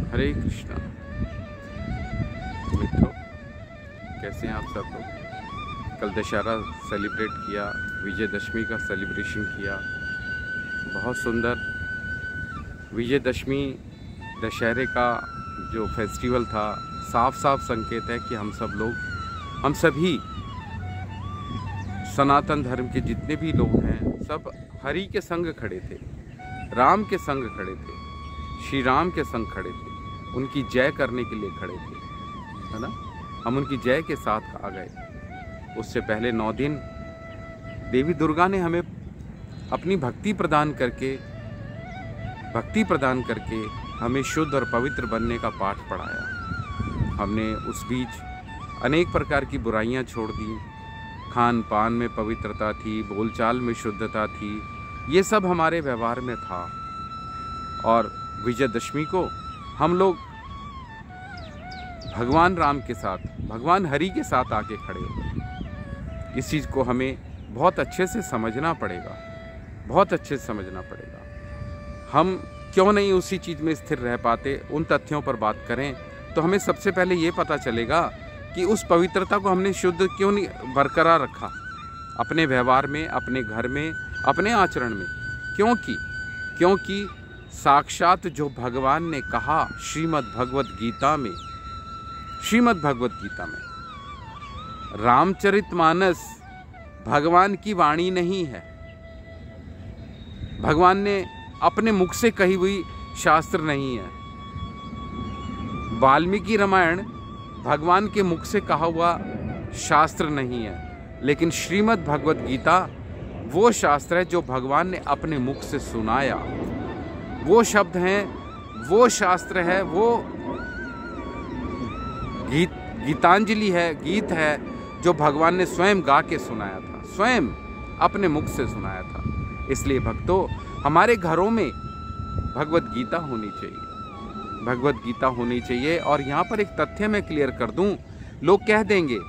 हरे कृष्णा। मित्रों, कैसे हैं आप सब लोग? कल दशहरा सेलिब्रेट किया, विजयदशमी का सेलिब्रेशन किया, बहुत सुंदर। विजयदशमी दशहरे का जो फेस्टिवल था, साफ साफ संकेत है कि हम सभी सनातन धर्म के जितने भी लोग हैं, सब हरि के संग खड़े थे, राम के संग खड़े थे, श्री राम के संग खड़े थे, उनकी जय करने के लिए खड़े थे, है ना। हम उनकी जय के साथ आ गए। उससे पहले 9 दिन देवी दुर्गा ने हमें अपनी भक्ति प्रदान करके हमें शुद्ध और पवित्र बनने का पाठ पढ़ाया। हमने उस बीच अनेक प्रकार की बुराइयां छोड़ दी। खान पान में पवित्रता थी, बोलचाल में शुद्धता थी, ये सब हमारे व्यवहार में था। और विजयदशमी को हम लोग भगवान राम के साथ, भगवान हरि के साथ आके खड़े हो गए। इस चीज़ को हमें बहुत अच्छे से समझना पड़ेगा, बहुत अच्छे से समझना पड़ेगा। हम क्यों नहीं उसी चीज़ में स्थिर रह पाते, उन तथ्यों पर बात करें तो हमें सबसे पहले ये पता चलेगा कि उस पवित्रता को हमने शुद्ध क्यों नहीं बरकरार रखा अपने व्यवहार में, अपने घर में, अपने आचरण में। क्योंकि साक्षात जो भगवान ने कहा श्रीमद् भगवत गीता में, रामचरितमानस भगवान की वाणी नहीं है, भगवान ने अपने मुख से कही हुई शास्त्र नहीं है। वाल्मीकि रामायण भगवान के मुख से कहा हुआ शास्त्र नहीं है, लेकिन श्रीमद् भगवत गीता वो शास्त्र है जो भगवान ने अपने मुख से सुनाया। वो शब्द हैं, वो शास्त्र है, वो गीतांजलि है, गीत है जो भगवान ने स्वयं गा के सुनाया था, स्वयं अपने मुख से सुनाया था। इसलिए भक्तों, हमारे घरों में भगवत गीता होनी चाहिए, भगवत गीता होनी चाहिए। और यहाँ पर एक तथ्य मैं क्लियर कर दूँ, लोग कह देंगे,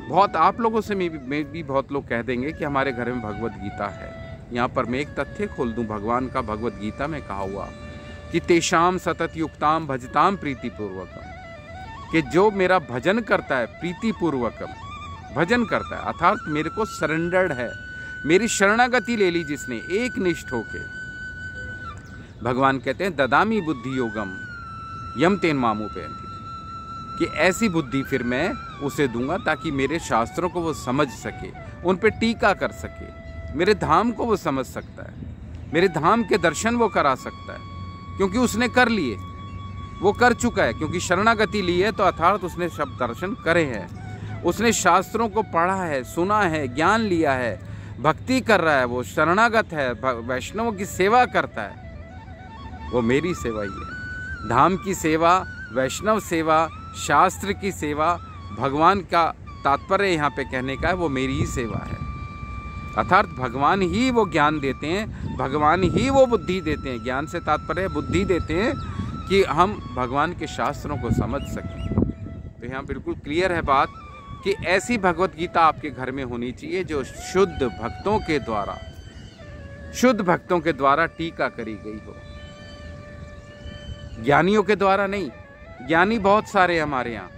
बहुत आप लोगों से में भी बहुत लोग कह देंगे कि हमारे घर में भगवत गीता है। यहाँ पर मैं एक तथ्य खोल दूं भगवान का। भगवत गीता में कहा हुआ कि तेषाम सतत युक्ताम भजताम प्रीतिपूर्वकम, कि जो मेरा भजन करता है, प्रीतिपूर्वकम भजन करता है, अर्थात मेरे को सरेंडर्ड है, मेरी शरणागति ले ली जिसने एक निष्ठ होके, भगवान कहते हैं ददामी बुद्धि योगम यम तेन मामू पे, कि ऐसी बुद्धि फिर मैं उसे दूंगा ताकि मेरे शास्त्रों को वो समझ सके, उन पे टीका कर सके, मेरे धाम को वो समझ सकता है, मेरे धाम के दर्शन वो करा सकता है, क्योंकि उसने कर लिए, वो कर चुका है। क्योंकि शरणागति ली है तो अर्थात उसने सब दर्शन करे हैं, उसने शास्त्रों को पढ़ा है, सुना है, ज्ञान लिया है, भक्ति कर रहा है, वो शरणागत है, वैष्णवों की सेवा करता है। वो मेरी सेवा ही है, धाम की सेवा, वैष्णव सेवा, शास्त्र की सेवा, भगवान का तात्पर्य यहाँ पे कहने का है वो मेरी ही सेवा है। अर्थात भगवान ही वो ज्ञान देते हैं, भगवान ही वो बुद्धि देते हैं। ज्ञान से तात्पर्य बुद्धि देते हैं कि हम भगवान के शास्त्रों को समझ सकें। तो यहाँ बिल्कुल क्लियर है बात कि ऐसी भगवत गीता आपके घर में होनी चाहिए जो शुद्ध भक्तों के द्वारा टीका करी गई हो, ज्ञानियों के द्वारा नहीं। ज्ञानी बहुत सारे हमारे यहाँ,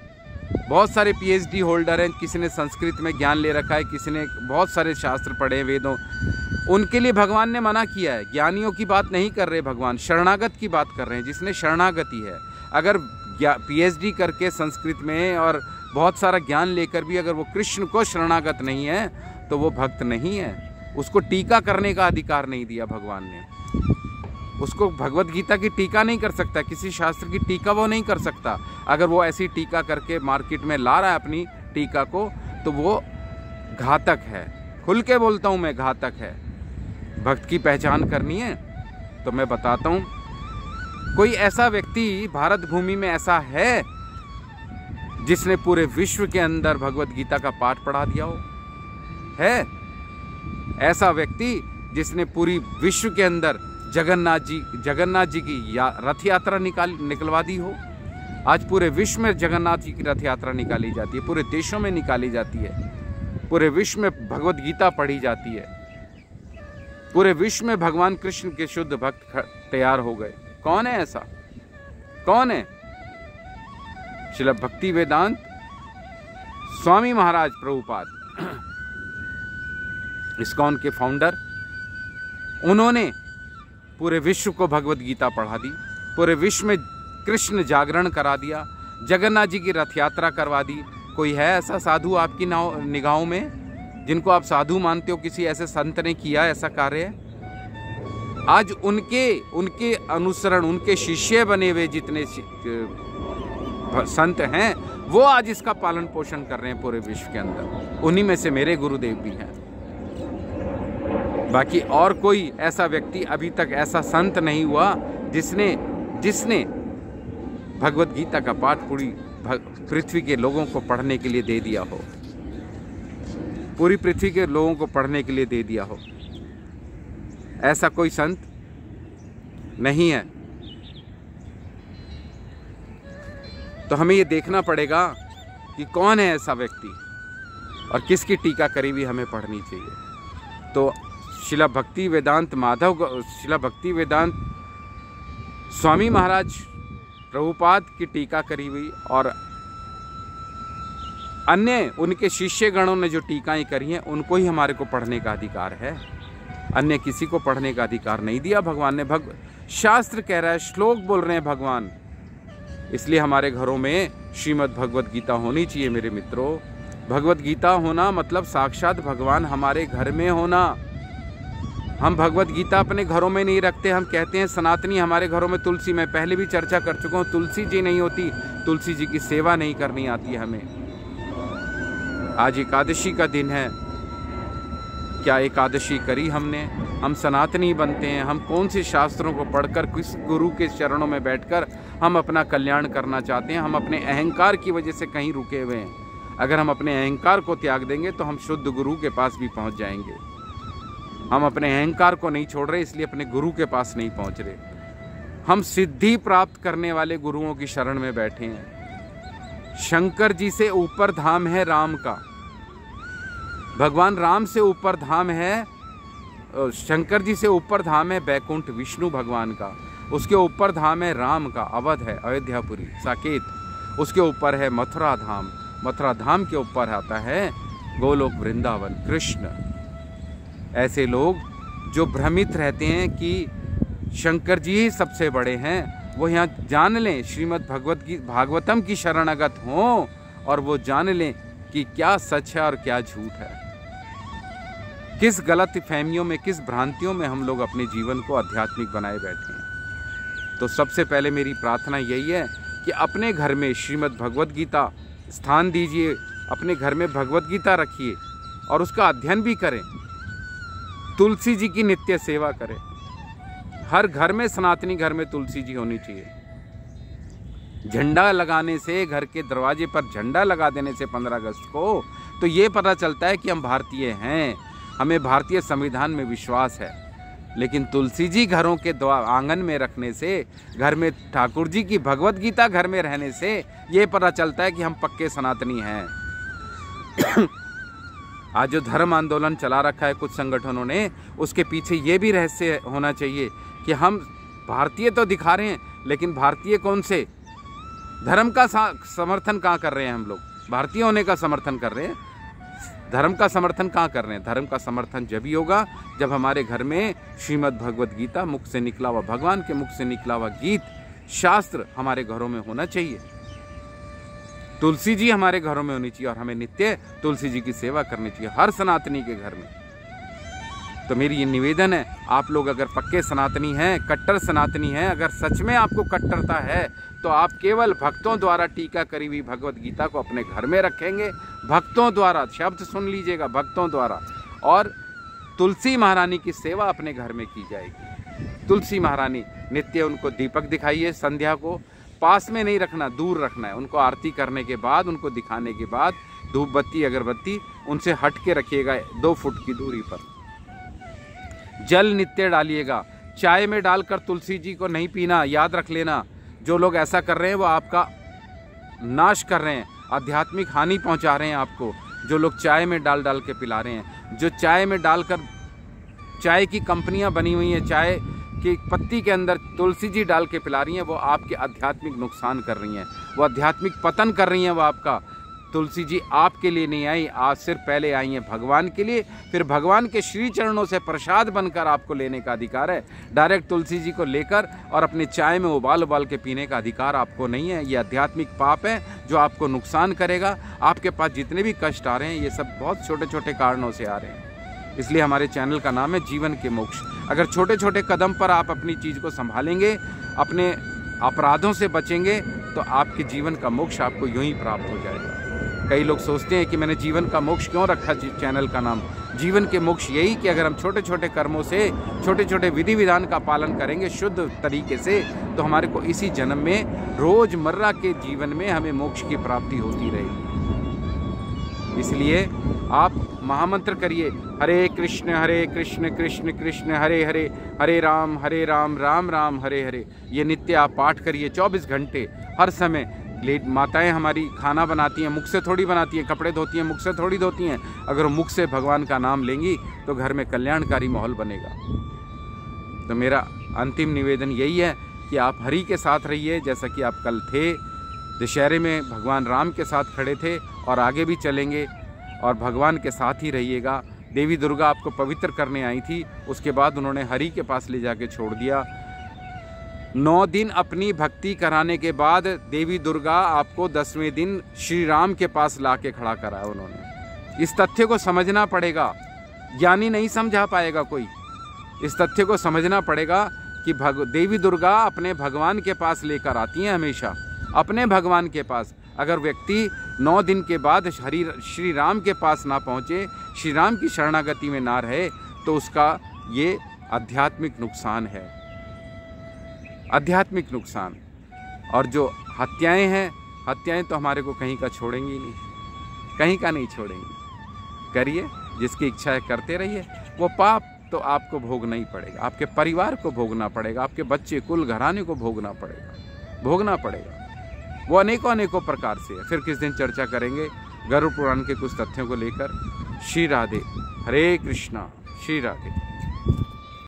बहुत सारे PhD होल्डर हैं, किसी ने संस्कृत में ज्ञान ले रखा है, किसी ने बहुत सारे शास्त्र पढ़े वेदों, उनके लिए भगवान ने मना किया है। ज्ञानियों की बात नहीं कर रहे भगवान, शरणागत की बात कर रहे हैं, जिसने शरणागति है। अगर PhD करके संस्कृत में और बहुत सारा ज्ञान लेकर भी अगर वो कृष्ण को शरणागत नहीं है तो वो भक्त नहीं है, उसको टीका करने का अधिकार नहीं दिया भगवान ने। उसको भगवत गीता की टीका नहीं कर सकता, किसी शास्त्र की टीका वो नहीं कर सकता। अगर वो ऐसी टीका करके मार्केट में ला रहा है अपनी टीका को, तो वो घातक है। खुल के बोलता हूँ मैं, घातक है। भक्त की पहचान करनी है तो मैं बताता हूँ, कोई ऐसा व्यक्ति भारत भूमि में ऐसा है जिसने पूरे विश्व के अंदर भगवत गीता का पाठ पढ़ा दिया हो? है ऐसा व्यक्ति जिसने पूरी विश्व के अंदर जगन्नाथ जी की रथ यात्रा निकलवा दी हो? आज पूरे विश्व में जगन्नाथ जी की रथ यात्रा निकाली जाती है, पूरे देशों में निकाली जाती है, पूरे विश्व में भगवत गीता पढ़ी जाती है, पूरे विश्व में भगवान कृष्ण के शुद्ध भक्त तैयार हो गए। कौन है ऐसा? कौन है? श्रील भक्ति वेदांत स्वामी महाराज प्रभुपाद, इस्कॉन के फाउंडर, उन्होंने पूरे विश्व को भगवत गीता पढ़ा दी, पूरे विश्व में कृष्ण जागरण करा दिया, जगन्नाथ जी की रथ यात्रा करवा दी। कोई है ऐसा साधु आपकी निगाहों में जिनको आप साधु मानते हो, किसी ऐसे संत ने किया ऐसा कार्य? आज उनके अनुसरण, उनके शिष्य बने हुए जितने संत हैं, वो आज इसका पालन पोषण कर रहे हैं पूरे विश्व के अंदर। उन्हीं में से मेरे गुरुदेव भी हैं। बाकी और कोई ऐसा व्यक्ति अभी तक, ऐसा संत नहीं हुआ जिसने भगवत गीता का पाठ पूरी पृथ्वी के लोगों को पढ़ने के लिए दे दिया हो, पूरी पृथ्वी के लोगों को पढ़ने के लिए दे दिया हो। ऐसा कोई संत नहीं है। तो हमें ये देखना पड़ेगा कि कौन है ऐसा व्यक्ति और किसकी टीका करी हुई हमें पढ़नी चाहिए। तो श्रील भक्ति वेदांत स्वामी महाराज प्रभुपाद की टीका करी हुई और अन्य उनके शिष्य गणों ने जो टीकाएं करी हैं, उनको ही हमारे को पढ़ने का अधिकार है। अन्य किसी को पढ़ने का अधिकार नहीं दिया भगवान ने। शास्त्र कह रहा है, श्लोक बोल रहे हैं भगवान। इसलिए हमारे घरों में श्रीमद् भगवत गीता होनी चाहिए मेरे मित्रों। भगवत गीता होना मतलब साक्षात भगवान हमारे घर में होना। हम भगवत गीता अपने घरों में नहीं रखते। हम कहते हैं सनातनी हमारे घरों में तुलसी, मैं पहले भी चर्चा कर चुका हूँ, तुलसी जी नहीं होती, तुलसी जी की सेवा नहीं करनी आती है हमें। आज एकादशी का दिन है, क्या एकादशी करी हमने? हम सनातनी बनते हैं। हम कौन से शास्त्रों को पढ़कर, किस गुरु के चरणों में बैठकर हम अपना कल्याण करना चाहते हैं? हम अपने अहंकार की वजह से कहीं रुके हुए हैं। अगर हम अपने अहंकार को त्याग देंगे तो हम शुद्ध गुरु के पास भी पहुंच जाएंगे। हम अपने अहंकार को नहीं छोड़ रहे, इसलिए अपने गुरु के पास नहीं पहुंच रहे। हम सिद्धि प्राप्त करने वाले गुरुओं की शरण में बैठे हैं। शंकर जी से ऊपर धाम है राम का, भगवान राम से ऊपर धाम है, शंकर जी से ऊपर धाम है बैकुंठ विष्णु भगवान का, उसके ऊपर धाम है राम का, अवध है, अयोध्यापुरी, साकेत। उसके ऊपर है मथुरा धाम, मथुरा धाम के ऊपर आता है गोलोक वृंदावन कृष्ण। ऐसे लोग जो भ्रमित रहते हैं कि शंकर जी ही सबसे बड़े हैं, वो यहाँ जान लें, श्रीमद् भागवतम की शरणागत हों और वो जान लें कि क्या सच है और क्या झूठ है। किस गलत फहमियों में, किस भ्रांतियों में हम लोग अपने जीवन को आध्यात्मिक बनाए बैठे हैं। तो सबसे पहले मेरी प्रार्थना यही है कि अपने घर में श्रीमद् भगवत गीता स्थान दीजिए, अपने घर में भगवत गीता रखिए और उसका अध्ययन भी करें। तुलसी जी की नित्य सेवा करें। हर घर में, सनातनी घर में तुलसी जी होनी चाहिए। झंडा लगाने से, घर के दरवाजे पर झंडा लगा देने से 15 अगस्त को, तो ये पता चलता है कि हम भारतीय हैं, हमें भारतीय संविधान में विश्वास है। लेकिन तुलसी जी घरों के आंगन में रखने से, घर में ठाकुर जी की भगवत गीता घर में रहने से ये पता चलता है कि हम पक्के सनातनी हैं। आज जो धर्म आंदोलन चला रखा है कुछ संगठनों ने, उसके पीछे ये भी रहस्य होना चाहिए कि हम भारतीय तो दिखा रहे हैं, लेकिन भारतीय कौन से? धर्म का समर्थन कहाँ कर रहे हैं हम लोग? भारतीय होने का समर्थन कर रहे हैं, धर्म का समर्थन कहाँ कर रहे हैं? धर्म का समर्थन जब ही होगा जब हमारे घर में श्रीमद् भगवत गीता, मुख से निकला हुआ, भगवान के मुख से निकला हुआ गीत, शास्त्र हमारे घरों में होना चाहिए। तुलसी जी हमारे घरों में होनी चाहिए और हमें नित्य तुलसी जी की सेवा करनी चाहिए हर सनातनी के घर में। तो मेरी ये निवेदन है, आप लोग अगर पक्के सनातनी हैं, कट्टर सनातनी हैं, अगर सच में आपको कट्टरता है तो आप केवल भक्तों द्वारा टीका करी हुई भगवत गीता को अपने घर में रखेंगे। भक्तों द्वारा, शब्द सुन लीजिएगा, भक्तों द्वारा। और तुलसी महारानी की सेवा अपने घर में की जाएगी। तुलसी महारानी नित्य, उनको दीपक दिखाइए, संध्या को पास में नहीं रखना, दूर रखना है। उनको आरती करने के बाद, उनको दिखाने के बाद धूप बत्ती अगरबत्ती उनसे हट के रखिएगा 2 फुट की दूरी पर। जल नित्य डालिएगा। चाय में डालकर तुलसी जी को नहीं पीना, याद रख लेना। जो लोग ऐसा कर रहे हैं वो आपका नाश कर रहे हैं, आध्यात्मिक हानि पहुंचा रहे हैं आपको। जो लोग चाय में डाल के पिला रहे हैं, जो चाय में डालकर, चाय की कंपनियां बनी हुई हैं, चाय की पत्ती के अंदर तुलसी जी डाल के पिला रही हैं, वो आपके आध्यात्मिक नुकसान कर रही हैं। वो आध्यात्मिक पतन कर रही हैं वो आपका। तुलसी जी आपके लिए नहीं आई, आज सिर्फ पहले आई हैं भगवान के लिए, फिर भगवान के श्री चरणों से प्रसाद बनकर आपको लेने का अधिकार है। डायरेक्ट तुलसी जी को लेकर और अपने चाय में उबाल उबाल के पीने का अधिकार आपको नहीं है। ये आध्यात्मिक पाप है जो आपको नुकसान करेगा। आपके पास जितने भी कष्ट आ रहे हैं ये सब बहुत छोटे छोटे कारणों से आ रहे हैं। इसलिए हमारे चैनल का नाम है जीवन के मोक्ष। अगर छोटे छोटे कदम पर आप अपनी चीज़ को संभालेंगे, अपने अपराधों से बचेंगे, तो आपके जीवन का मोक्ष आपको यूं ही प्राप्त हो जाएगा। कई लोग सोचते हैं कि मैंने जीवन का मोक्ष क्यों रखा चैनल का नाम। जीवन के मोक्ष यही कि अगर हम छोटे छोटे कर्मों से, छोटे छोटे विधि विधान का पालन करेंगे शुद्ध तरीके से, तो हमारे को इसी जन्म में रोजमर्रा के जीवन में हमें मोक्ष की प्राप्ति होती रहेगी। इसलिए आप महामंत्र करिए, हरे कृष्ण कृष्ण कृष्ण हरे हरे, हरे राम राम राम हरे हरे। ये नित्य आप पाठ करिए 24 घंटे हर समय। माताएं हमारी खाना बनाती हैं, मुख से थोड़ी बनाती हैं, कपड़े धोती हैं, मुख से थोड़ी धोती हैं। अगर वो मुख से भगवान का नाम लेंगी तो घर में कल्याणकारी माहौल बनेगा। तो मेरा अंतिम निवेदन यही है कि आप हरि के साथ रहिए, जैसा कि आप कल थे। दशहरे में भगवान राम के साथ खड़े थे और आगे भी चलेंगे, और भगवान के साथ ही रहिएगा। देवी दुर्गा आपको पवित्र करने आई थी, उसके बाद उन्होंने हरि के पास ले जाके छोड़ दिया। 9 दिन अपनी भक्ति कराने के बाद देवी दुर्गा आपको 10वें दिन श्री राम के पास लाके खड़ा कराया उन्होंने। इस तथ्य को समझना पड़ेगा, ज्ञानी नहीं समझा पाएगा कोई। इस तथ्य को समझना पड़ेगा कि देवी दुर्गा अपने भगवान के पास लेकर आती हैं, हमेशा अपने भगवान के पास। अगर व्यक्ति 9 दिन के बाद श्री राम के पास ना पहुँचे, श्री राम की शरणागति में ना रहे, तो उसका ये आध्यात्मिक नुकसान है, आध्यात्मिक नुकसान। और जो हत्याएं हैं, हत्याएं तो हमारे को कहीं का छोड़ेंगी नहीं, कहीं का नहीं छोड़ेंगी। करिए, जिसकी इच्छा है करते रहिए। वो पाप तो आपको भोगना ही पड़ेगा, आपके परिवार को भोगना पड़ेगा, आपके बच्चे कुल घराने को भोगना पड़ेगा। वो अनेकों प्रकार से है। फिर किस दिन चर्चा करेंगे गरुड़ पुराण के कुछ तथ्यों को लेकर। श्री राधे, हरे कृष्णा, श्री राधे।